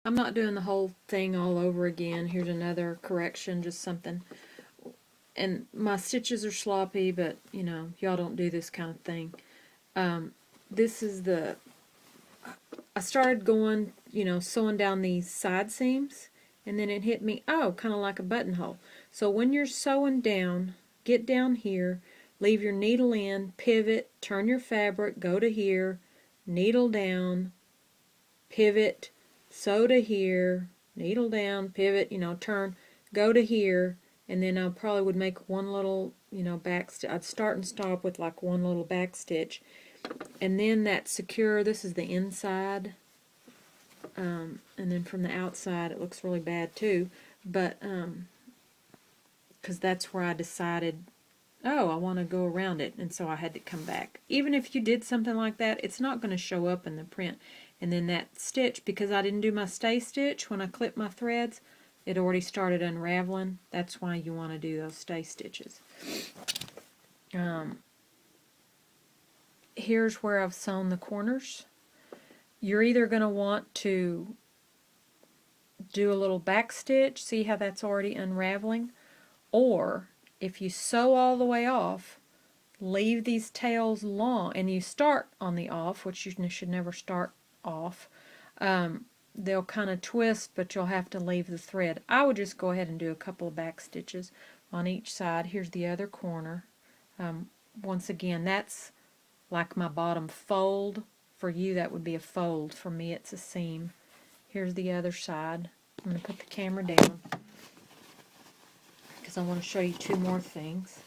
I'm not doing the whole thing all over again. Here's another correction, just something. And my stitches are sloppy, but, you know, y'all don't do this kind of thing. This is the... I started going, you know, sewing down these side seams, and then it hit me, oh, kind of like a buttonhole. So when you're sewing down, get down here, leave your needle in, pivot, turn your fabric, go to here, needle down, pivot, sew to here, needle down, pivot, you know, turn, go to here, and then I probably would make one little, you know, back stitch. I'd start and stop with like one little back stitch, and then that secure, this is the inside, and then from the outside it looks really bad too, but because that's where I decided, oh, I want to go around it, and so I had to come back. Even if you did something like that, it's not going to show up in the print. And then that stitch, because I didn't do my stay stitch when I clipped my threads, it already started unraveling. That's why you want to do those stay stitches. Here's where I've sewn the corners. You're either going to want to do a little back stitch, see how that's already unraveling, or if you sew all the way off, leave these tails long, and you start on the off, which you should never start off. They'll kind of twist, but you'll have to leave the thread. I would just go ahead and do a couple of back stitches on each side. Here's the other corner. Once again, that's like my bottom fold. For you, that would be a fold. For me, it's a seam. Here's the other side. I'm going to put the camera down because I want to show you two more things.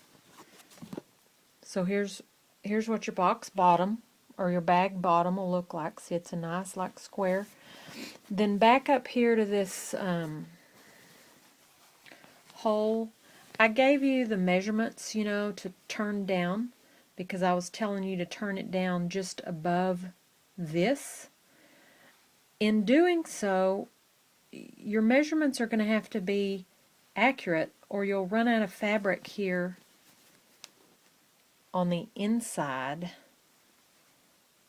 So here's what your box bottom or your bag bottom will look like. See, it's a nice like square. Then back up here to this hole. I gave you the measurements, you know, to turn down because I was telling you to turn it down just above this. In doing so, your measurements are going to have to be accurate or you'll run out of fabric here on the inside.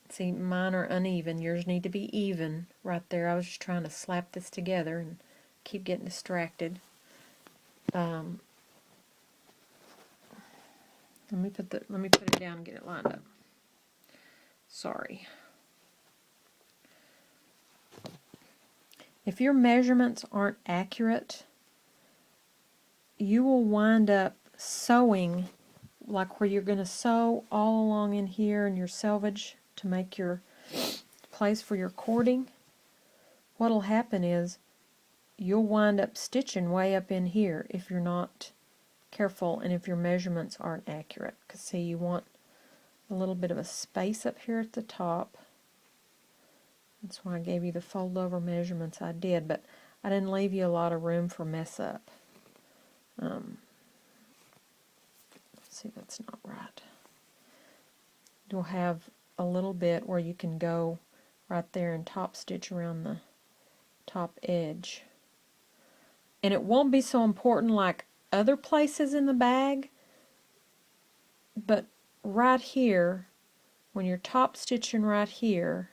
See, mine are uneven. Yours need to be even right there. I was just trying to slap this together and keep getting distracted. Let me put it down and get it lined up. Sorry. If your measurements aren't accurate, you will wind up sewing like where you're going to sew all along in here in your selvage to make your place for your cording. What'll happen is you'll wind up stitching way up in here if you're not careful and if your measurements aren't accurate. Because see, you want a little bit of a space up here at the top. That's why I gave you the fold over measurements I did, but I didn't leave you a lot of room for mess up. Let's see, that's not right. You'll have a little bit where you can go right there and top stitch around the top edge. And it won't be so important like other places in the bag, but right here, when you're top stitching right here,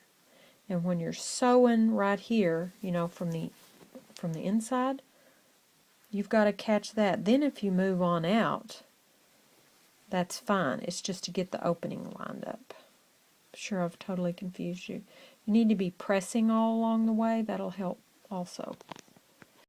and when you're sewing right here, you know, from the inside, you've got to catch that. Then if you move on out, that's fine. It's just to get the opening lined up. I'm sure I've totally confused you. You need to be pressing all along the way. That'll help also.